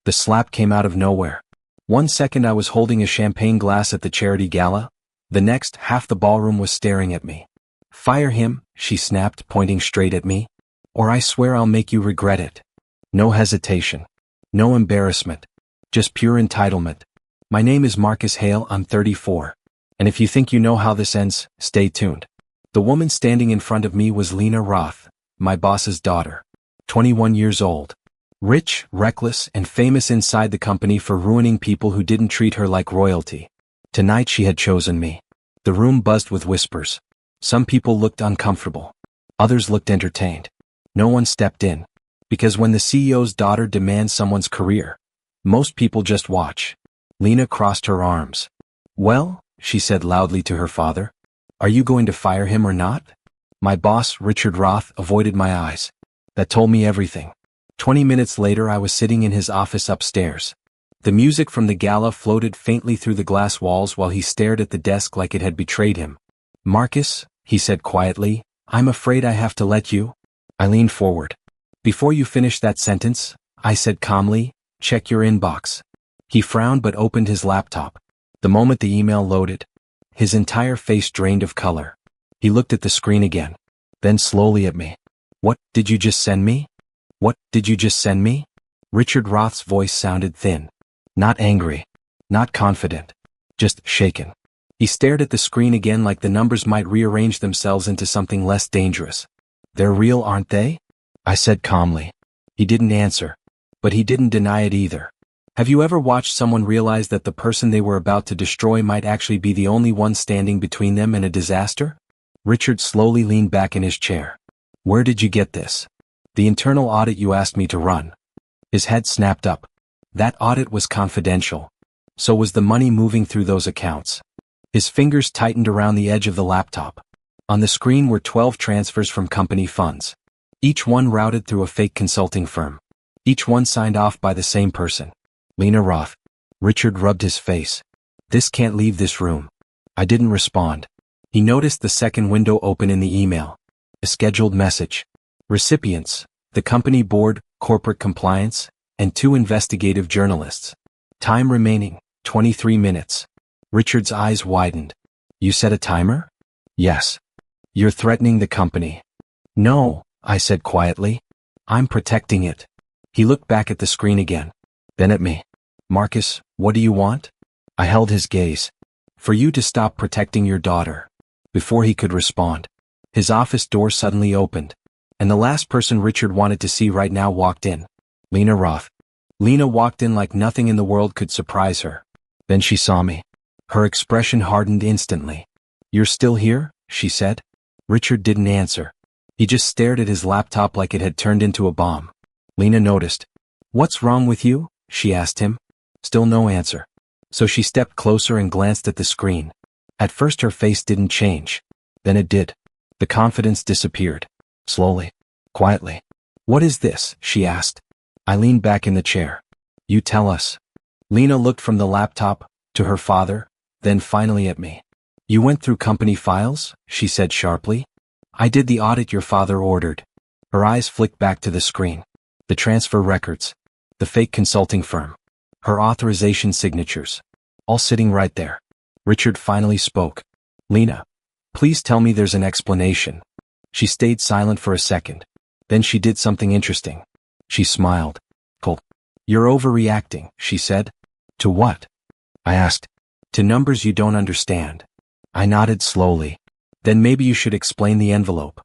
The slap came out of nowhere. 1 second I was holding a champagne glass at the charity gala. The next, half the ballroom was staring at me. "Fire him," she snapped, pointing straight at me. "Or I swear I'll make you regret it." No hesitation. No embarrassment. Just pure entitlement. "My name is Marcus Hale, I'm 34. And if you think you know how this ends, stay tuned." The woman standing in front of me was Lena Roth, my boss's daughter. 21 years old. Rich, reckless, and famous inside the company for ruining people who didn't treat her like royalty. Tonight she had chosen me. The room buzzed with whispers. Some people looked uncomfortable. Others looked entertained. No one stepped in. Because when the CEO's daughter demands someone's career, most people just watch. Lena crossed her arms. "Well," she said loudly to her father, "are you going to fire him or not?" My boss, Richard Roth, avoided my eyes. That told me everything. 20 minutes later I was sitting in his office upstairs. The music from the gala floated faintly through the glass walls while he stared at the desk like it had betrayed him. "Marcus," he said quietly, "I'm afraid I have to let you." I leaned forward. "Before you finish that sentence," I said calmly, "check your inbox." He frowned but opened his laptop. The moment the email loaded, his entire face drained of color. He looked at the screen again, then slowly at me. "What did you just send me? What did you just send me?" Richard Roth's voice sounded thin. Not angry. Not confident. Just shaken. He stared at the screen again like the numbers might rearrange themselves into something less dangerous. "They're real, aren't they?" I said calmly. He didn't answer. But he didn't deny it either. Have you ever watched someone realize that the person they were about to destroy might actually be the only one standing between them and a disaster? Richard slowly leaned back in his chair. "Where did you get this?" "The internal audit you asked me to run." His head snapped up. That audit was confidential. So was the money moving through those accounts. His fingers tightened around the edge of the laptop. On the screen were 12 transfers from company funds. Each one routed through a fake consulting firm. Each one signed off by the same person. Lena Roth. Richard rubbed his face. "This can't leave this room." I didn't respond. He noticed the second window open in the email. A scheduled message. Recipients, the company board, corporate compliance, and 2 investigative journalists. Time remaining, 23 minutes. Richard's eyes widened. "You set a timer?" "Yes." "You're threatening the company." "No," I said quietly. "I'm protecting it." He looked back at the screen again, then at me. "Marcus, what do you want?" I held his gaze. "For you to stop protecting your daughter." Before he could respond, his office door suddenly opened, and the last person Richard wanted to see right now walked in. Lena Roth. Lena walked in like nothing in the world could surprise her. Then she saw me. Her expression hardened instantly. "You're still here?" she said. Richard didn't answer. He just stared at his laptop like it had turned into a bomb. Lena noticed. "What's wrong with you?" she asked him. Still no answer. So she stepped closer and glanced at the screen. At first her face didn't change. Then it did. The confidence disappeared. Slowly. Quietly. "What is this?" she asked. I leaned back in the chair. "You tell us." Lena looked from the laptop to her father, then finally at me. "You went through company files?" she said sharply. "I did the audit your father ordered." Her eyes flicked back to the screen. The transfer records. The fake consulting firm. Her authorization signatures. All sitting right there. Richard finally spoke. "Lena, please tell me there's an explanation." She stayed silent for a second. Then she did something interesting. She smiled. "Cool. You're overreacting," she said. "To what?" I asked. "To numbers you don't understand." I nodded slowly. "Then maybe you should explain the envelope."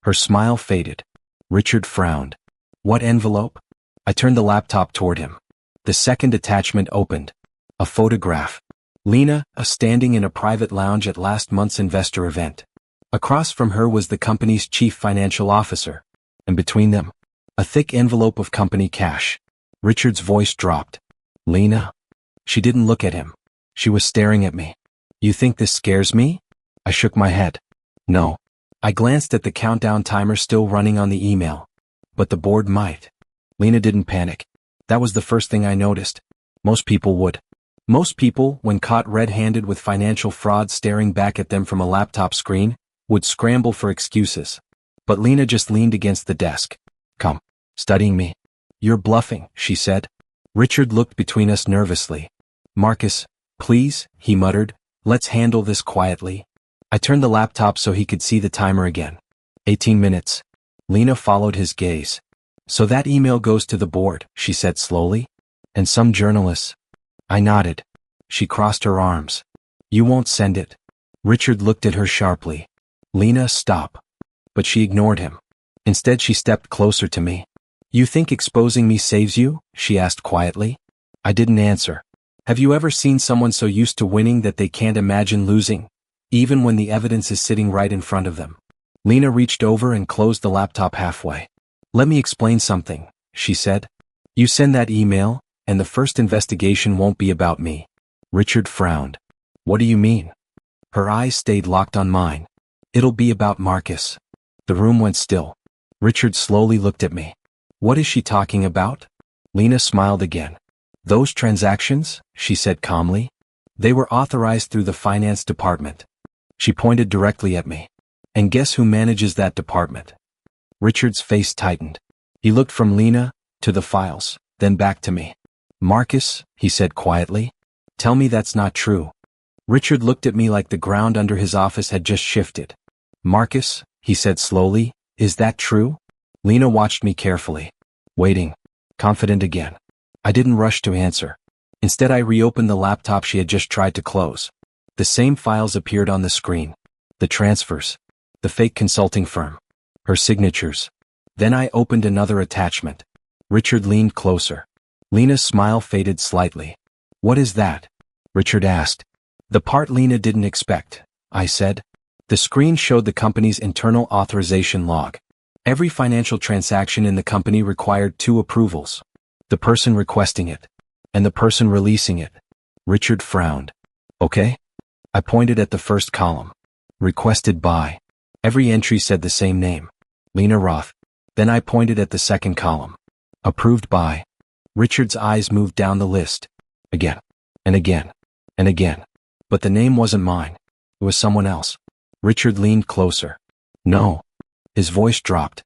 Her smile faded. Richard frowned. "What envelope?" I turned the laptop toward him. The second attachment opened. A photograph. Lena, standing in a private lounge at last month's investor event. Across from her was the company's chief financial officer. And between them, a thick envelope of company cash. Richard's voice dropped. "Lena?" She didn't look at him. She was staring at me. "You think this scares me?" I shook my head. "No." I glanced at the countdown timer still running on the email. "But the board might." Lena didn't panic. That was the first thing I noticed. Most people would. Most people, when caught red-handed with financial fraud staring back at them from a laptop screen, would scramble for excuses. But Lena just leaned against the desk. "Come. Studying me." "You're bluffing," she said. Richard looked between us nervously. Marcus, please, he muttered, let's handle this quietly. I turned the laptop so he could see the timer again. 18 minutes. Lena followed his gaze. So that email goes to the board, she said slowly. And some journalists. I nodded. She crossed her arms. You won't send it. Richard looked at her sharply. Lena, stop. But she ignored him. Instead she stepped closer to me. You think exposing me saves you? She asked quietly. I didn't answer. Have you ever seen someone so used to winning that they can't imagine losing, even when the evidence is sitting right in front of them? Lena reached over and closed the laptop halfway. Let me explain something, she said. You send that email, and the first investigation won't be about me. Richard frowned. What do you mean? Her eyes stayed locked on mine. It'll be about Marcus. The room went still. Richard slowly looked at me. What is she talking about? Lena smiled again. Those transactions, she said calmly. They were authorized through the finance department. She pointed directly at me. And guess who manages that department? Richard's face tightened. He looked from Lena to the files, then back to me. Marcus, he said quietly. Tell me that's not true. Richard looked at me like the ground under his office had just shifted. Marcus, he said slowly, is that true? Lena watched me carefully. Waiting. Confident again. I didn't rush to answer. Instead I reopened the laptop she had just tried to close. The same files appeared on the screen. The transfers. The fake consulting firm. Her signatures. Then I opened another attachment. Richard leaned closer. Lena's smile faded slightly. What is that? Richard asked. The part Lena didn't expect, I said. The screen showed the company's internal authorization log. Every financial transaction in the company required 2 approvals. The person requesting it, and the person releasing it. Richard frowned. Okay? I pointed at the first column. Requested by. Every entry said the same name. Lena Roth. Then I pointed at the second column. Approved by. Richard's eyes moved down the list. Again. And again. And again. But the name wasn't mine. It was someone else. Richard leaned closer. No. His voice dropped.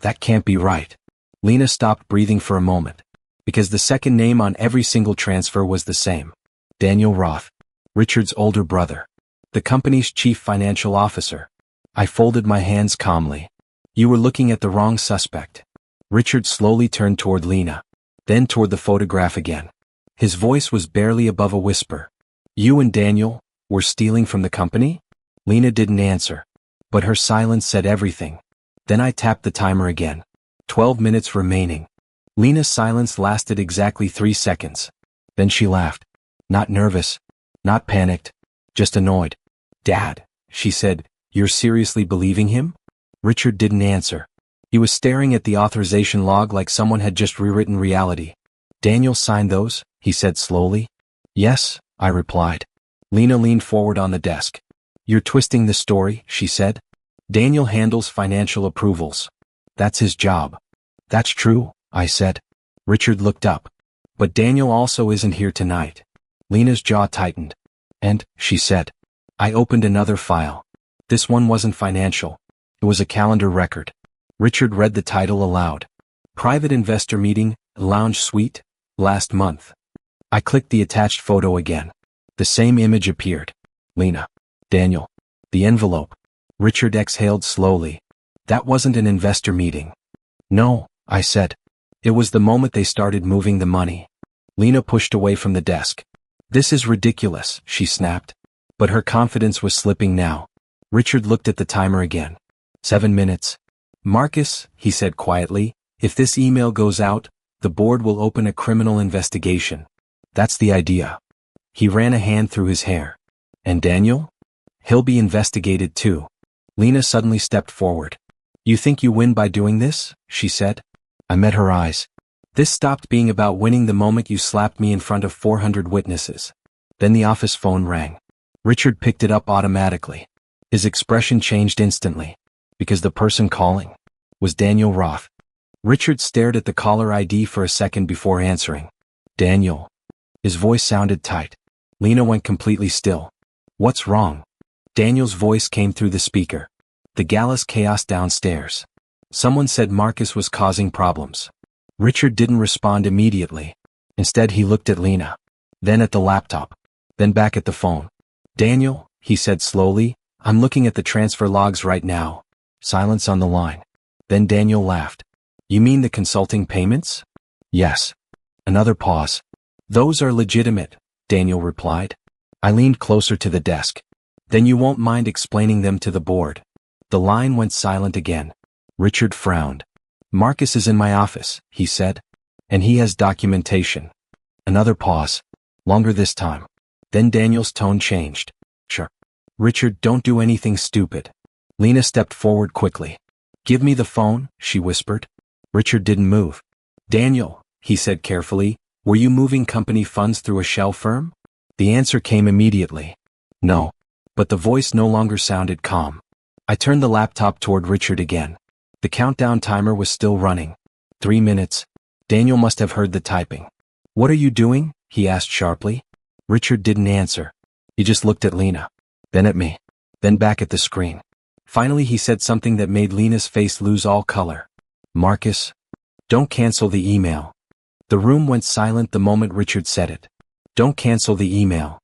That can't be right. Lena stopped breathing for a moment. Because the second name on every single transfer was the same. Daniel Roth. Richard's older brother. The company's chief financial officer. I folded my hands calmly. You were looking at the wrong suspect. Richard slowly turned toward Lena. Then toward the photograph again. His voice was barely above a whisper. You and Daniel were stealing from the company? Lena didn't answer. But her silence said everything. Then I tapped the timer again. 12 minutes remaining. Lena's silence lasted exactly 3 seconds. Then she laughed. Not nervous. Not panicked. Just annoyed. Dad, she said, you're seriously believing him? Richard didn't answer. He was staring at the authorization log like someone had just rewritten reality. Daniel signed those, he said slowly. Yes, I replied. Lena leaned forward on the desk. You're twisting the story, she said. Daniel handles financial approvals. That's his job. That's true, I said. Richard looked up. But Daniel also isn't here tonight. Lena's jaw tightened. And, she said. I opened another file. This one wasn't financial. It was a calendar record. Richard read the title aloud. Private investor meeting, lounge suite, last month. I clicked the attached photo again. The same image appeared. Lena. Daniel. The envelope. Richard exhaled slowly. That wasn't an investor meeting. No, I said. It was the moment they started moving the money. Lena pushed away from the desk. This is ridiculous, she snapped. But her confidence was slipping now. Richard looked at the timer again. 7 minutes. Marcus, he said quietly, if this email goes out, the board will open a criminal investigation. That's the idea. He ran a hand through his hair. And Daniel? He'll be investigated too. Lena suddenly stepped forward. You think you win by doing this? She said. I met her eyes. This stopped being about winning the moment you slapped me in front of 400 witnesses. Then the office phone rang. Richard picked it up automatically. His expression changed instantly. Because the person calling was Daniel Roth. Richard stared at the caller ID for a second before answering. Daniel. His voice sounded tight. Lena went completely still. What's wrong? Daniel's voice came through the speaker. The gala's chaos downstairs. Someone said Marcus was causing problems. Richard didn't respond immediately. Instead he looked at Lena. Then at the laptop. Then back at the phone. Daniel, he said slowly, I'm looking at the transfer logs right now. Silence on the line. Then Daniel laughed. You mean the consulting payments? Yes. Another pause. Those are legitimate, Daniel replied. I leaned closer to the desk. Then you won't mind explaining them to the board. The line went silent again. Richard frowned. Marcus is in my office, he said. And he has documentation. Another pause. Longer this time. Then Daniel's tone changed. Sure. Richard, don't do anything stupid. Lena stepped forward quickly. Give me the phone, she whispered. Richard didn't move. Daniel, he said carefully, were you moving company funds through a shell firm? The answer came immediately. No. But the voice no longer sounded calm. I turned the laptop toward Richard again. The countdown timer was still running. 3 minutes. Daniel must have heard the typing. What are you doing? He asked sharply. Richard didn't answer. He just looked at Lena. Then at me. Then back at the screen. Finally he said something that made Lena's face lose all color. Marcus, don't cancel the email. The room went silent the moment Richard said it. Don't cancel the email.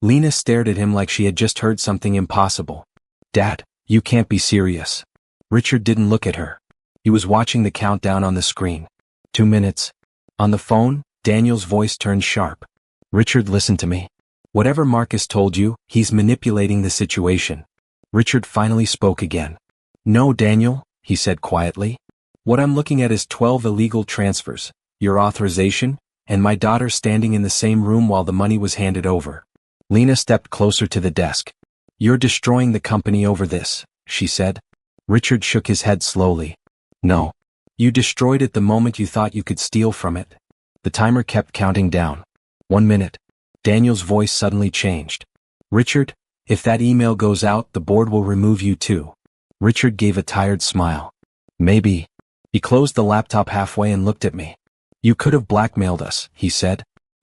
Lena stared at him like she had just heard something impossible. Dad, you can't be serious. Richard didn't look at her. He was watching the countdown on the screen. 2 minutes. On the phone, Daniel's voice turned sharp. Richard, listen to me. Whatever Marcus told you, he's manipulating the situation. Richard finally spoke again. No, Daniel, he said quietly. What I'm looking at is 12 illegal transfers, your authorization, and my daughter standing in the same room while the money was handed over. Lena stepped closer to the desk. You're destroying the company over this, she said. Richard shook his head slowly. No. You destroyed it the moment you thought you could steal from it. The timer kept counting down. 1 minute. Daniel's voice suddenly changed. Richard, if that email goes out, the board will remove you too. Richard gave a tired smile. Maybe. He closed the laptop halfway and looked at me. You could have blackmailed us, he said.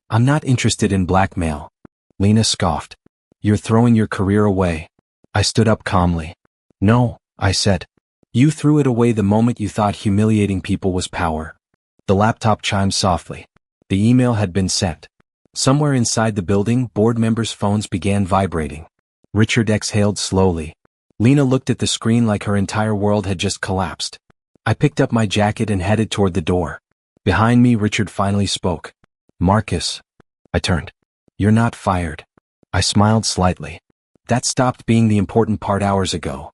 I'm not interested in blackmail. Lena scoffed. You're throwing your career away. I stood up calmly. No, I said. You threw it away the moment you thought humiliating people was power. The laptop chimed softly. The email had been sent. Somewhere inside the building, board members' phones began vibrating. Richard exhaled slowly. Lena looked at the screen like her entire world had just collapsed. I picked up my jacket and headed toward the door. Behind me, Richard finally spoke. Marcus. I turned. You're not fired. I smiled slightly. That stopped being the important part hours ago.